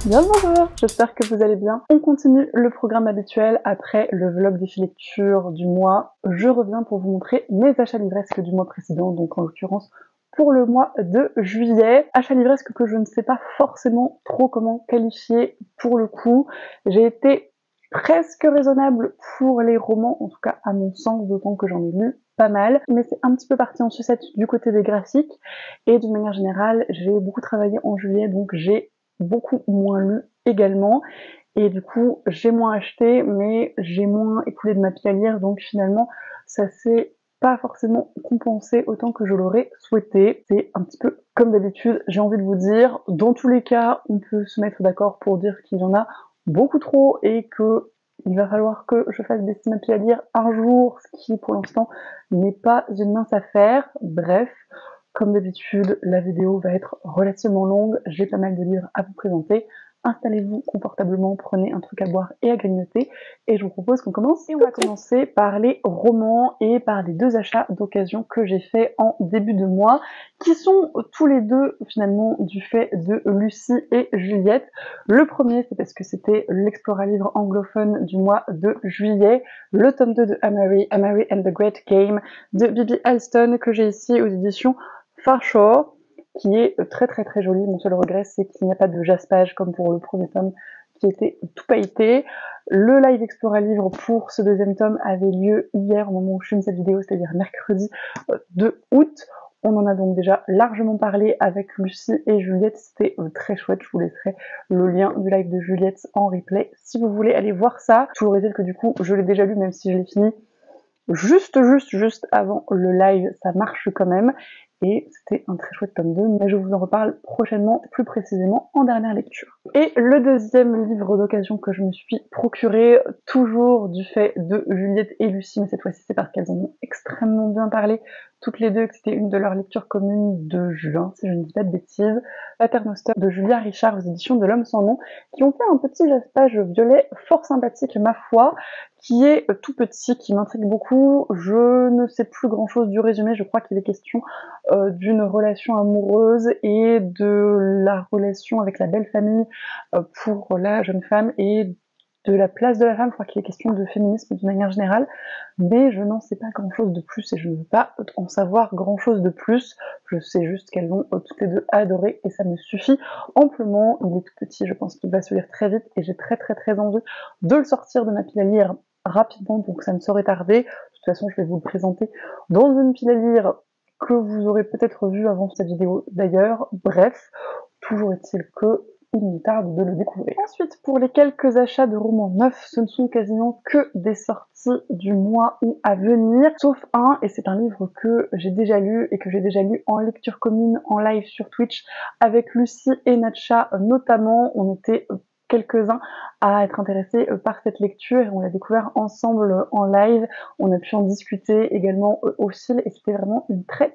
Bien bonjour, j'espère que vous allez bien. On continue le programme habituel après le vlog défi lecture du mois. Je reviens pour vous montrer mes achats livresques du mois précédent, donc en l'occurrence pour le mois de juillet. Achats livresques que je ne sais pas forcément trop comment qualifier pour le coup. J'ai été presque raisonnable pour les romans, en tout cas à mon sens, d'autant que j'en ai lu pas mal, mais c'est un petit peu parti en sucette du côté des graphiques, et d'une manière générale, j'ai beaucoup travaillé en juillet, donc j'ai beaucoup moins lu également, et du coup j'ai moins acheté, mais j'ai moins écoulé de ma pile à lire, donc finalement ça s'est pas forcément compensé autant que je l'aurais souhaité. C'est un petit peu comme d'habitude, j'ai envie de vous dire, dans tous les cas on peut se mettre d'accord pour dire qu'il y en a beaucoup trop et que il va falloir que je fasse baisser ma pile à lire un jour, ce qui pour l'instant n'est pas une mince affaire. Bref, comme d'habitude, la vidéo va être relativement longue, j'ai pas mal de livres à vous présenter. Installez-vous confortablement, prenez un truc à boire et à grignoter, et je vous propose qu'on commence. Et on va commencer par les romans et par les deux achats d'occasion que j'ai fait en début de mois, qui sont tous les deux finalement du fait de Lucie et Juliette. Le premier, c'est parce que c'était l'Explora livre anglophone du mois de juillet, le tome 2 de Amory and the Great Game de Bibi Alston, que j'ai ici aux éditions Farshore, qui est très très très joli. Mon seul regret, c'est qu'il n'y a pas de jaspage comme pour le premier tome qui était tout pailleté. Le live Explora livre pour ce deuxième tome avait lieu hier au moment où je filme cette vidéo, c'est-à-dire mercredi 2 août. On en a donc déjà largement parlé avec Lucie et Juliette, c'était très chouette. Je vous laisserai le lien du live de Juliette en replay si vous voulez aller voir ça. Toujours est-il que du coup, je l'ai déjà lu, même si je l'ai fini juste avant le live, ça marche quand même. Et c'était un très chouette tome 2, mais je vous en reparle prochainement, plus précisément en dernière lecture. Et le deuxième livre d'occasion que je me suis procuré, toujours du fait de Juliette et Lucie, mais cette fois-ci c'est parce qu'elles en ont extrêmement bien parlé, toutes les deux, que c'était une de leurs lectures communes de juin, si je ne dis pas de bêtises, Paternoster de Julia Richard aux éditions de l'Homme sans nom, qui ont fait un petit jaspage violet fort sympathique, ma foi, qui est tout petit, qui m'intrigue beaucoup. Je ne sais plus grand chose du résumé, je crois qu'il est question d'une relation amoureuse et de la relation avec la belle famille pour la jeune femme et de la place de la femme. Je crois qu'il est question de féminisme d'une manière générale, mais je n'en sais pas grand chose de plus et je ne veux pas en savoir grand chose de plus. Je sais juste qu'elles vont toutes les deux adorer et ça me suffit amplement. Il est tout petit, je pense qu'il va se lire très vite et j'ai très envie de le sortir de ma pile à lire rapidement, donc ça ne saurait tarder. De toute façon, je vais vous le présenter dans une pile à lire que vous aurez peut-être vu avant cette vidéo d'ailleurs. Bref, toujours est-il que il me tarde de le découvrir. Ensuite, pour les quelques achats de romans neufs, ce ne sont quasiment que des sorties du mois ou à venir, sauf un, et c'est un livre que j'ai déjà lu et que j'ai déjà lu en lecture commune en live sur Twitch avec Lucie et Natcha notamment. On était quelques-uns à être intéressés par cette lecture et on l'a découvert ensemble en live. On a pu en discuter également au fil et c'était vraiment une très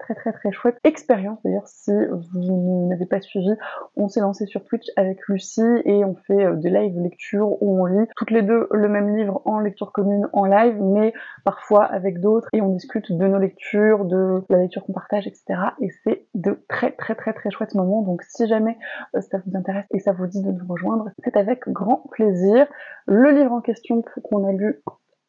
chouette expérience. D'ailleurs, si vous n'avez pas suivi, on s'est lancé sur Twitch avec Lucie et on fait des live lectures où on lit toutes les deux le même livre en lecture commune en live, mais parfois avec d'autres, et on discute de nos lectures, de la lecture qu'on partage, etc. Et c'est de très chouettes moments. Donc si jamais ça vous intéresse et ça vous dit de nous rejoindre, c'est avec grand plaisir. Le livre en question qu'on a lu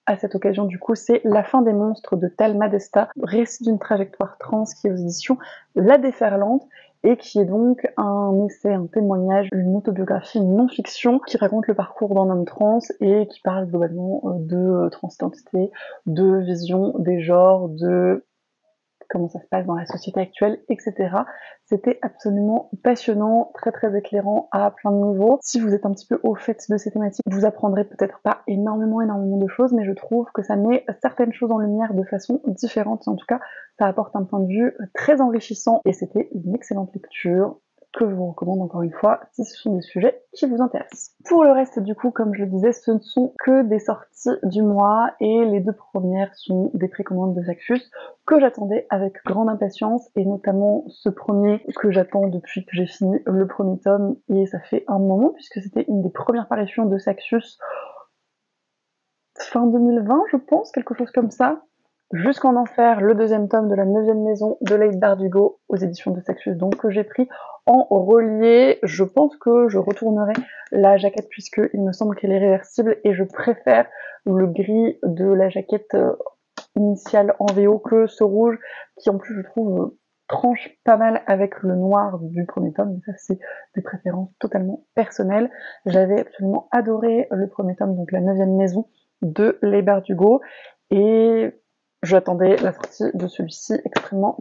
à cette occasion, du coup, c'est La fin des monstres de Tal Madesta, récit d'une trajectoire trans, qui est aux éditions La Déferlante et qui est donc un essai, un témoignage, une autobiographie, une non-fiction qui raconte le parcours d'un homme trans et qui parle globalement de transidentité, de vision des genres, de comment ça se passe dans la société actuelle, etc. C'était absolument passionnant, très éclairant à plein de niveaux. Si vous êtes un petit peu au fait de ces thématiques, vous apprendrez peut-être pas énormément de choses, mais je trouve que ça met certaines choses en lumière de façon différente. En tout cas, ça apporte un point de vue très enrichissant et c'était une excellente lecture que je vous recommande encore une fois si ce sont des sujets qui vous intéressent. Pour le reste, du coup, comme je le disais, ce ne sont que des sorties du mois et les deux premières sont des précommandes de Saxus que j'attendais avec grande impatience et notamment ce premier que j'attends depuis que j'ai fini le premier tome et ça fait un moment puisque c'était une des premières parutions de Saxus fin 2020 je pense, quelque chose comme ça. Jusqu'en enfer, le deuxième tome de la 9e maison de Leigh Bardugo aux éditions de Saxius, donc que j'ai pris en relié. Je pense que je retournerai la jaquette puisque il me semble qu'elle est réversible et je préfère le gris de la jaquette initiale en VO que ce rouge qui en plus je trouve tranche pas mal avec le noir du premier tome, mais ça c'est des préférences totalement personnelles. J'avais absolument adoré le premier tome, donc la 9e maison de Leigh Bardugo, et j'attendais la sortie de celui-ci extrêmement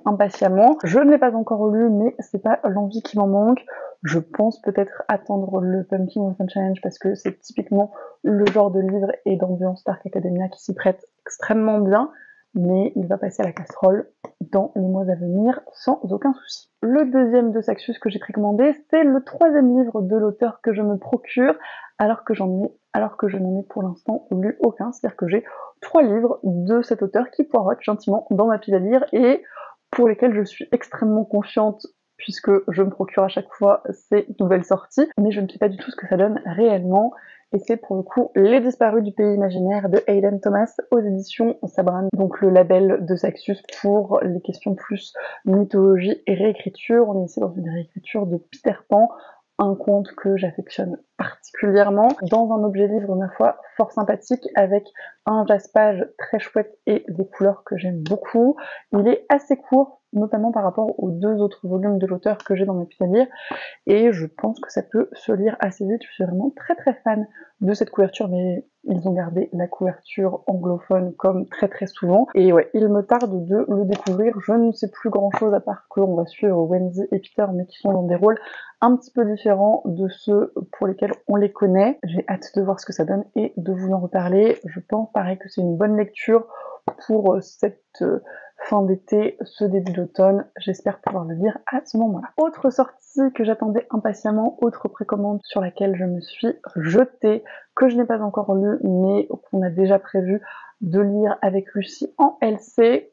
impatiemment. Je ne l'ai pas encore lu, mais c'est pas l'envie qui m'en manque. Je pense peut-être attendre le Pumpkin Wilson Challenge parce que c'est typiquement le genre de livre et d'ambiance Dark Academia qui s'y prête extrêmement bien, mais il va passer à la casserole dans les mois à venir sans aucun souci. Le deuxième de Saxius que j'ai précommandé, c'est le 3e livre de l'auteur que je me procure alors que je n'en ai pour l'instant lu aucun, c'est-à-dire que j'ai 3 livres de cet auteur qui poirotent gentiment dans ma pile à lire et pour lesquels je suis extrêmement confiante puisque je me procure à chaque fois ces nouvelles sorties, mais je ne sais pas du tout ce que ça donne réellement. Et c'est pour le coup Les Disparus du Pays Imaginaire de Hayden Thomas aux éditions Sabran, donc le label de Saxius pour les questions plus mythologie et réécriture. On est ici dans une réécriture de Peter Pan, un conte que j'affectionne particulièrement, dans un objet livre, ma foi, fort sympathique, avec un jaspage très chouette et des couleurs que j'aime beaucoup. Il est assez court, notamment par rapport aux 2 autres volumes de l'auteur que j'ai dans mes pieds à lire, et je pense que ça peut se lire assez vite. Je suis vraiment très fan de cette couverture, mais ils ont gardé la couverture anglophone comme très souvent, et ouais, il me tarde de le découvrir. Je ne sais plus grand chose à part qu'on va suivre Wendy et Peter, mais qui sont dans des rôles un petit peu différents de ceux pour lesquels on les connaît. J'ai hâte de voir ce que ça donne et de vous en reparler. Je pense pareil que c'est une bonne lecture pour cette fin d'été, ce début d'automne. J'espère pouvoir le lire à ce moment-là. Autre sortie que j'attendais impatiemment, autre précommande sur laquelle je me suis jetée, que je n'ai pas encore lu, mais qu'on a déjà prévu de lire avec Lucie en LC.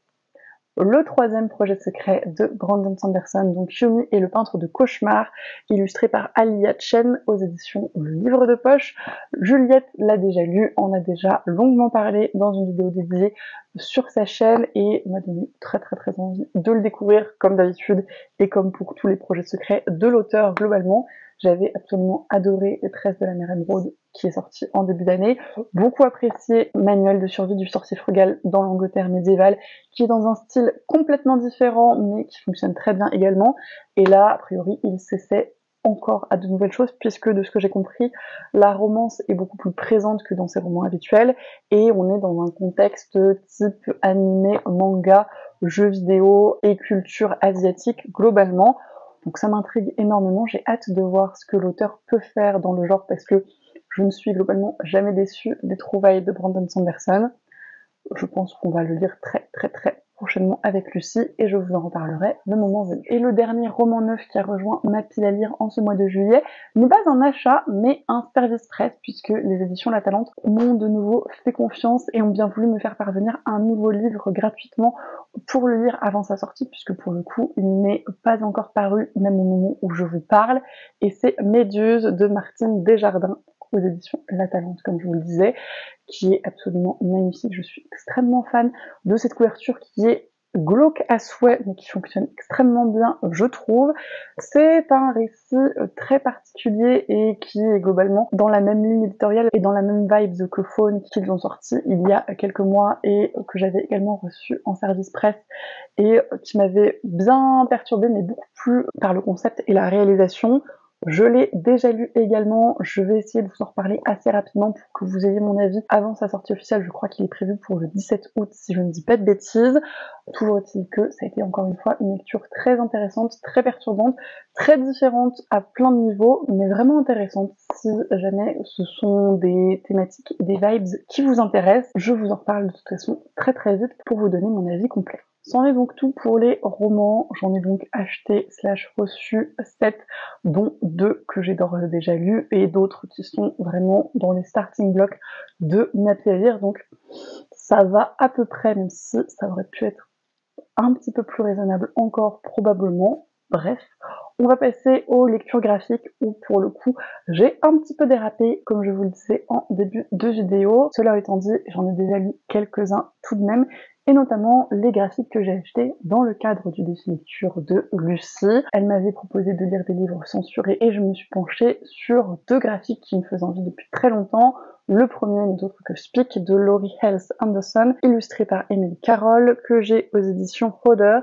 Le 3e projet secret de Brandon Sanderson, donc Yumi et le peintre de cauchemar, illustré par Alia Chen aux éditions Le Livre de Poche. Juliette l'a déjà lu, en a déjà longuement parlé dans une vidéo dédiée sur sa chaîne et m'a donné très envie de le découvrir comme d'habitude et comme pour tous les projets secrets de l'auteur globalement. J'avais absolument adoré Les Tresses de la Mer Émeraude qui est sorti en début d'année, beaucoup apprécié Manuel de survie du sorcier frugal dans l'Angleterre médiévale, qui est dans un style complètement différent mais qui fonctionne très bien également, et là a priori il s'essaie encore à de nouvelles choses puisque de ce que j'ai compris la romance est beaucoup plus présente que dans ses romans habituels et on est dans un contexte type animé, manga, jeux vidéo et culture asiatique globalement. Donc ça m'intrigue énormément, j'ai hâte de voir ce que l'auteur peut faire dans le genre parce que je ne suis globalement jamais déçue des trouvailles de Brandon Sanderson. Je pense qu'on va le lire très prochainement avec Lucie et je vous en reparlerai le moment venu. Et le dernier roman neuf qui a rejoint ma pile à lire en ce mois de juillet n'est pas un achat mais un service presse puisque les éditions La Talente m'ont de nouveau fait confiance et ont bien voulu me faire parvenir un nouveau livre gratuitement pour le lire avant sa sortie puisque pour le coup il n'est pas encore paru même au moment où je vous parle, et c'est Méduse de Martine Desjardins aux éditions La Talente comme je vous le disais, qui est absolument magnifique. Je suis extrêmement fan de cette couverture qui est glauque à souhait, mais qui fonctionne extrêmement bien, je trouve. C'est un récit très particulier et qui est globalement dans la même ligne éditoriale et dans la même vibe que Faune qu'ils ont sorti il y a quelques mois et que j'avais également reçu en service presse et qui m'avait bien perturbée, mais beaucoup plus par le concept et la réalisation. Je l'ai déjà lu également, je vais essayer de vous en reparler assez rapidement pour que vous ayez mon avis avant sa sortie officielle. Je crois qu'il est prévu pour le 17 août si je ne dis pas de bêtises. Toujours est-il que ça a été encore une fois une lecture très intéressante, très perturbante, très différente à plein de niveaux, mais vraiment intéressante. Si jamais ce sont des thématiques, des vibes qui vous intéressent, je vous en reparle de toute façon très vite pour vous donner mon avis complet. C'en est donc tout pour les romans. J'en ai donc acheté / reçu 7, dont 2 que j'ai d'ores et déjà lus et d'autres qui sont vraiment dans les starting blocks de ma pile à lire. Donc ça va à peu près, même si ça aurait pu être un petit peu plus raisonnable encore probablement. Bref, on va passer aux lectures graphiques où pour le coup j'ai un petit peu dérapé comme je vous le disais en début de vidéo. Cela étant dit, j'en ai déjà lu quelques-uns tout de même et notamment les graphiques que j'ai achetés dans le cadre du défi lecture de Lucie. Elle m'avait proposé de lire des livres censurés et je me suis penchée sur 2 graphiques qui me faisaient envie depuis très longtemps. Le premier n'est autre que Speak de Laurie Halse Anderson, illustré par Emily Carroll, que j'ai aux éditions Hodder,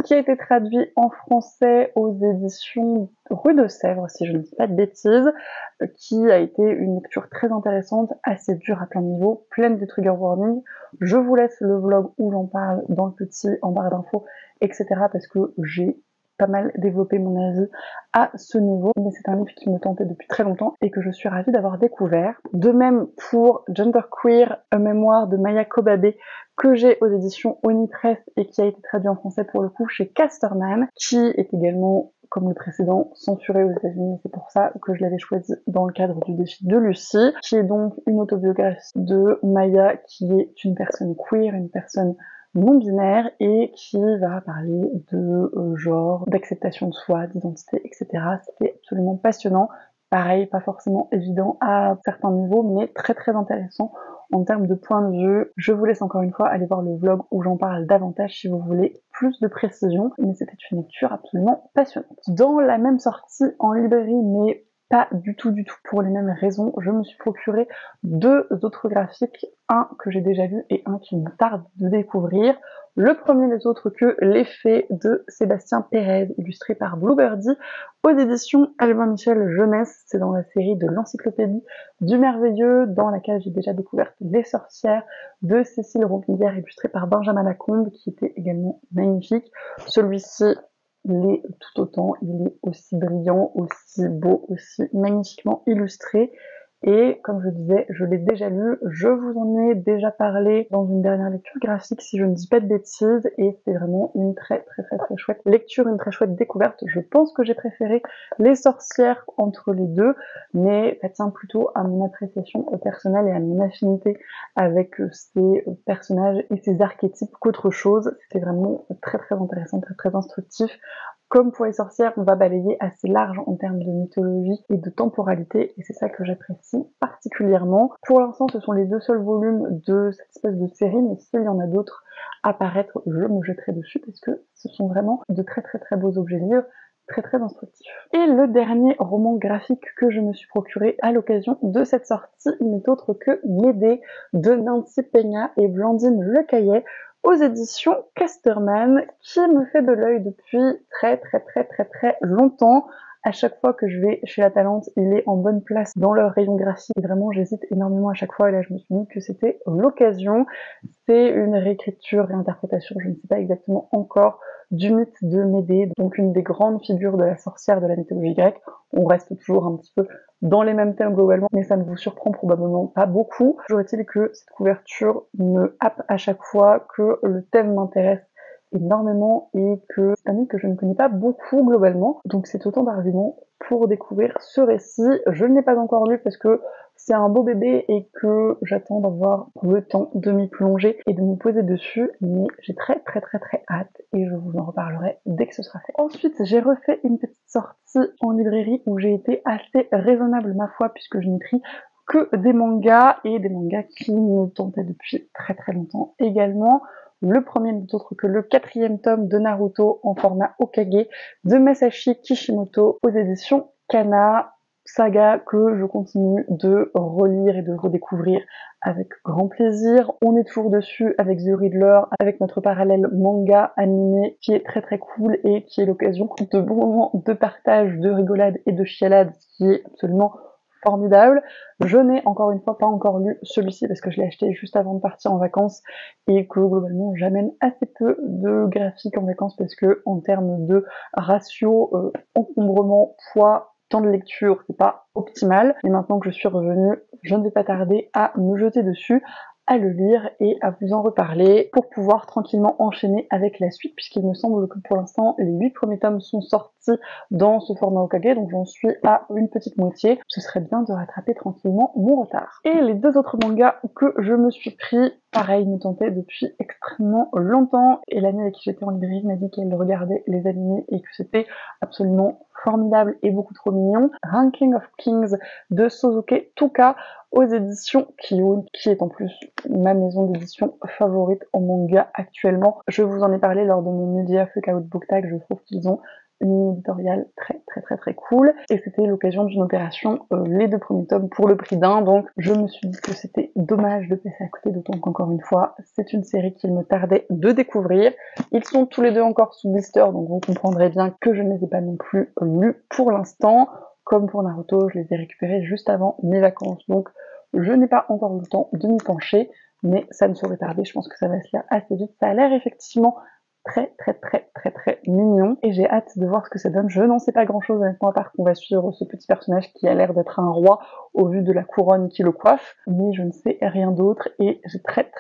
qui a été traduit en français aux éditions Rue de Sèvres, si je ne dis pas de bêtises, qui a été une lecture très intéressante, assez dure à plein de niveaux, pleine de trigger warnings. Je vous laisse le vlog où j'en parle dans le petit en barre d'infos, etc. parce que j'ai pas mal développé mon avis à ce niveau, mais c'est un livre qui me tentait depuis très longtemps et que je suis ravie d'avoir découvert. De même pour Genderqueer, un mémoire de Maya Kobabe que j'ai aux éditions Oni Press et qui a été traduit en français pour le coup chez Casterman, qui est également, comme le précédent, censuré aux États-Unis. C'est pour ça que je l'avais choisi dans le cadre du défi de Lucie, qui est donc une autobiographie de Maya qui est une personne queer, une personne non-binaire et qui va parler de genre, d'acceptation de soi, d'identité, etc. C'était absolument passionnant. Pareil, pas forcément évident à certains niveaux, mais très très intéressant en termes de point de vue. Je vous laisse encore une fois aller voir le vlog où j'en parle davantage si vous voulez plus de précision, mais c'était une lecture absolument passionnante. Dans la même sortie en librairie, mais pas du tout pour les mêmes raisons, je me suis procuré 2 autres graphiques, un que j'ai déjà vu et un qui me tarde de découvrir. Le premier des autres que Les Fées de Sébastien Pérez, illustré par Bluebirdie, aux éditions Albin Michel Jeunesse. C'est dans la série de l'Encyclopédie du Merveilleux, dans laquelle j'ai déjà découvert Les Sorcières de Cécile Roquelière, illustré par Benjamin Lacombe, qui était également magnifique. Celui-ci l'est tout autant, il est aussi brillant, aussi beau, aussi magnifiquement illustré. Et comme je disais, je l'ai déjà lu, je vous en ai déjà parlé dans une dernière lecture graphique si je ne dis pas de bêtises, et c'est vraiment une très chouette lecture, une très chouette découverte. Je pense que j'ai préféré Les Sorcières entre les deux, mais ça tient plutôt à mon appréciation personnelle et à mon affinité avec ces personnages et ces archétypes qu'autre chose. C'était vraiment très intéressant, très instructif. Comme pour Les Sorcières, on va balayer assez large en termes de mythologie et de temporalité, et c'est ça que j'apprécie particulièrement. Pour l'instant, ce sont les 2 seuls volumes de cette espèce de série, mais s'il y en a d'autres à paraître, je me jetterai dessus, parce que ce sont vraiment de très beaux objets livres, très instructifs. Et le dernier roman graphique que je me suis procuré à l'occasion de cette sortie n'est autre que Médée de Nancy Peña et Blandine Lecaillet, aux éditions Casterman, qui me fait de l'œil depuis très longtemps. À chaque fois que je vais chez La Talente, il est en bonne place dans leur rayon graphique. Et vraiment, j'hésite énormément à chaque fois. Et là, je me suis dit que c'était l'occasion. C'est une réécriture, réinterprétation, je ne sais pas exactement encore, du mythe de Médée, donc une des grandes figures de la sorcière de la mythologie grecque. On reste toujours un petit peu dans les mêmes thèmes globalement, mais ça ne vous surprend probablement pas beaucoup. Toujours est-il que cette couverture me happe à chaque fois, que le thème m'intéresse énormément et que c'est un livre que je ne connais pas beaucoup globalement. Donc c'est autant d'arguments pour découvrir ce récit. Je ne l'ai pas encore lu parce que c'est un beau bébé et que j'attends d'avoir le temps de m'y plonger et de me poser dessus, mais j'ai très hâte et je vous en reparlerai dès que ce sera fait. Ensuite, j'ai refait une petite sortie en librairie où j'ai été assez raisonnable ma foi, puisque je n'ai pris que des mangas et des mangas qui me tentaient depuis très longtemps également. Le premier n'est autre que le 4e tome de Naruto en format Hokage de Masashi Kishimoto aux éditions Kana. Saga que je continue de relire et de redécouvrir avec grand plaisir. On est toujours dessus avec The Riddler, avec notre parallèle manga animé qui est très cool et qui est l'occasion de bons moments de partage, de rigolade et de chialade, ce qui est absolument formidable. Je n'ai encore une fois pas encore lu celui-ci parce que je l'ai acheté juste avant de partir en vacances et que globalement j'amène assez peu de graphiques en vacances parce que en termes de ratio encombrement, poids, temps de lecture, c'est pas optimal. Et maintenant que je suis revenue, je ne vais pas tarder à me jeter dessus, à le lire et à vous en reparler pour pouvoir tranquillement enchaîner avec la suite, puisqu'il me semble que pour l'instant les 8 premiers tomes sont sortis dans ce format Hokage, donc j'en suis à une petite moitié. Ce serait bien de rattraper tranquillement mon retard. Et les 2 autres mangas que je me suis pris, pareil, me tentaient depuis extrêmement longtemps, et l'amie avec qui j'étais en librairie m'a dit qu'elle regardait les animés et que c'était absolument formidable et beaucoup trop mignon. Ranking of Kings de Sosuke Tuka aux éditions Kiun, qui est en plus ma maison d'édition favorite en manga actuellement. Je vous en ai parlé lors de mon Media Freak Out Book Tag, je trouve qu'ils ont une ligne éditoriale très cool, et c'était l'occasion d'une opération, les 2 premiers tomes pour le prix d'un, donc je me suis dit que c'était dommage de passer à côté, d'autant qu'encore une fois, c'est une série qu'il me tardait de découvrir. Ils sont tous les deux encore sous blister, donc vous comprendrez bien que je ne les ai pas non plus lus pour l'instant. Comme pour Naruto, je les ai récupérés juste avant mes vacances, donc je n'ai pas encore eu le temps de m'y pencher, mais ça ne saurait tarder, je pense que ça va se lire assez vite. Ça a l'air effectivement très mignon, et j'ai hâte de voir ce que ça donne. Je n'en sais pas grand chose honnêtement, à part qu'on va suivre ce petit personnage qui a l'air d'être un roi au vu de la couronne qui le coiffe, mais je ne sais rien d'autre et j'ai très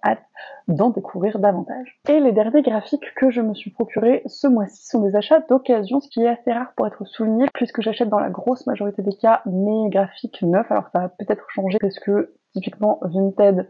hâte d'en découvrir davantage. Et les derniers graphiques que je me suis procurés ce mois-ci sont des achats d'occasion, ce qui est assez rare pour être souligné puisque j'achète dans la grosse majorité des cas mes graphiques neufs. Alors ça va peut-être changer parce que typiquement Vinted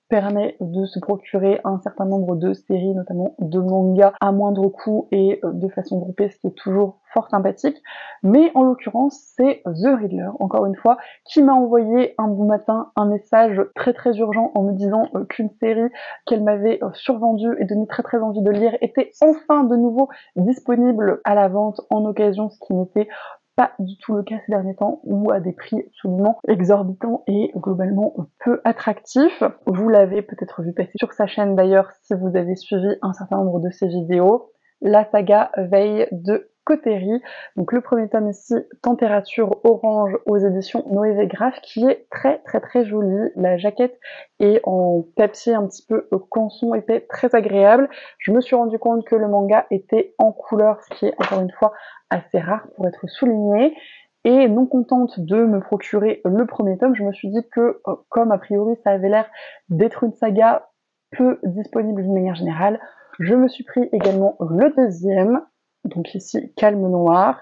permet de se procurer un certain nombre de séries, notamment de mangas, à moindre coût et de façon groupée, ce qui est toujours fort sympathique. Mais en l'occurrence, c'est The Riddler, encore une fois, qui m'a envoyé un bon matin un message très urgent en me disant qu'une série qu'elle m'avait survendue et donné très envie de lire était enfin de nouveau disponible à la vente en occasion, ce qui n'était pas du tout le cas ces derniers temps, ou à des prix absolument exorbitants et globalement peu attractifs. Vous l'avez peut-être vu passer sur sa chaîne d'ailleurs si vous avez suivi un certain nombre de ses vidéos. La saga Veille de Koteri, donc le premier tome ici, Température Orange aux éditions Noé Graph, qui est très joli. La jaquette est en papier un petit peu canson épais, très agréable. Je me suis rendu compte que le manga était en couleur, ce qui est encore une fois assez rare pour être souligné. Et non contente de me procurer le premier tome, je me suis dit que comme a priori ça avait l'air d'être une saga peu disponible d'une manière générale, je me suis pris également le deuxième, donc ici Calme Noir,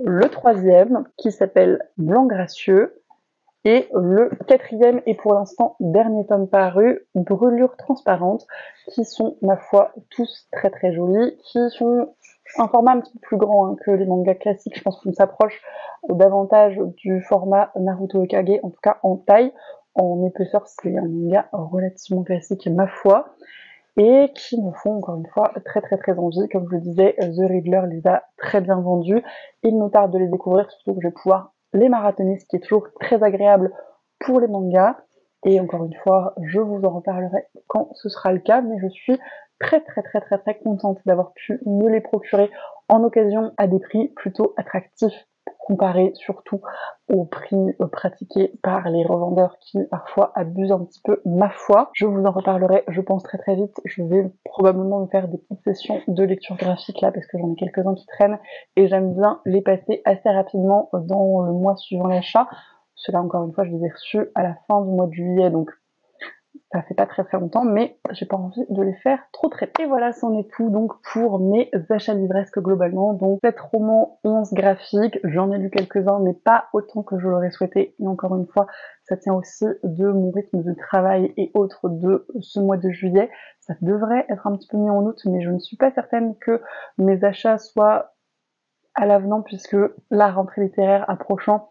le troisième qui s'appelle Blanc Gracieux, et le quatrième et pour l'instant dernier tome paru, Brûlure Transparente, qui sont ma foi tous très jolis, qui sont un format un petit peu plus grand que les mangas classiques. Je pense qu'on s'approche davantage du format Naruto Kage, en tout cas en taille. En épaisseur, c'est un manga relativement classique ma foi, et qui me font encore une fois très envie. Comme je le disais, The Riddler les a très bien vendus. Il me tarde de les découvrir, surtout que je vais pouvoir les marathonner, ce qui est toujours très agréable pour les mangas. Et encore une fois, je vous en reparlerai quand ce sera le cas, mais je suis très contente d'avoir pu me les procurer en occasion à des prix plutôt attractifs, comparé surtout aux prix pratiqués par les revendeurs qui parfois abusent un petit peu ma foi. Je vous en reparlerai, je pense très vite. Je vais probablement me faire des petites sessions de lecture graphique là parce que j'en ai quelques-uns qui traînent et j'aime bien les passer assez rapidement dans le mois suivant l'achat. Ceux-là, encore une fois, je les ai reçus à la fin du mois de juillet, donc ça fait pas très longtemps, mais j'ai pas envie de les faire trop traiter. Et voilà, c'en est tout donc pour mes achats livresques globalement. Donc 7 romans, 11 graphiques, j'en ai lu quelques-uns, mais pas autant que je l'aurais souhaité. Et encore une fois, ça tient aussi de mon rythme de travail et autres de ce mois de juillet. Ça devrait être un petit peu mis en août, mais je ne suis pas certaine que mes achats soient à l'avenant, puisque la rentrée littéraire approchant,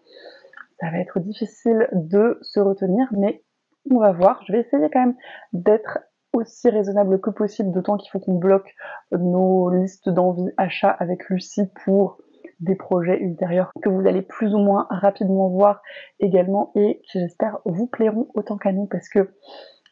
ça va être difficile de se retenir, mais on va voir. Je vais essayer quand même d'être aussi raisonnable que possible, d'autant qu'il faut qu'on bloque nos listes d'envie achats avec Lucie pour des projets ultérieurs que vous allez plus ou moins rapidement voir également et qui j'espère vous plairont autant qu'à nous parce que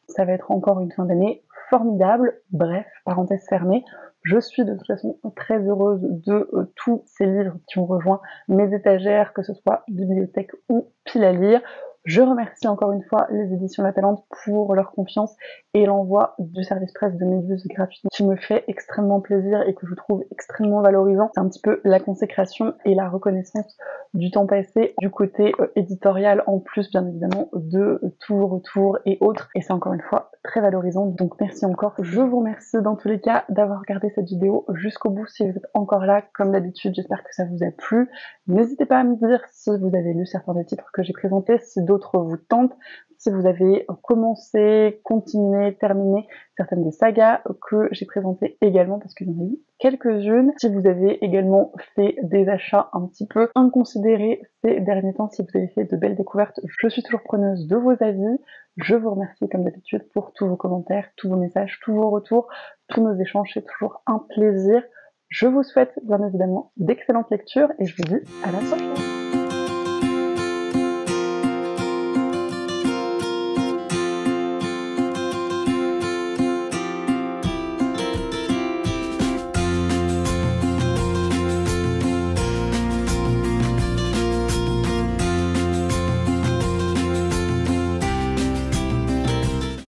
ça va être encore une fin d'année formidable. Bref, parenthèse fermée. Je suis de toute façon très heureuse de tous ces livres qui ont rejoint mes étagères, que ce soit bibliothèque ou pile à lire. Je remercie encore une fois les éditions La Talente pour leur confiance et l'envoi du service presse de Méduse gratuit qui me fait extrêmement plaisir et que je trouve extrêmement valorisant. C'est un petit peu la consécration et la reconnaissance du temps passé du côté éditorial en plus bien évidemment de tout vos retours et autres, et c'est encore une fois très valorisant, donc merci encore. Je vous remercie dans tous les cas d'avoir regardé cette vidéo jusqu'au bout si vous êtes encore là comme d'habitude. J'espère que ça vous a plu. N'hésitez pas à me dire si vous avez lu certains des titres que j'ai présentés, si d'autres d'autres vous tentent, si vous avez commencé, continué, terminé certaines des sagas que j'ai présentées également, parce qu'il y en a eu quelques-unes. Si vous avez également fait des achats un petit peu inconsidérés ces derniers temps, si vous avez fait de belles découvertes, je suis toujours preneuse de vos avis. Je vous remercie comme d'habitude pour tous vos commentaires, tous vos messages, tous vos retours, tous nos échanges, c'est toujours un plaisir. Je vous souhaite bien évidemment d'excellentes lectures et je vous dis à la prochaine.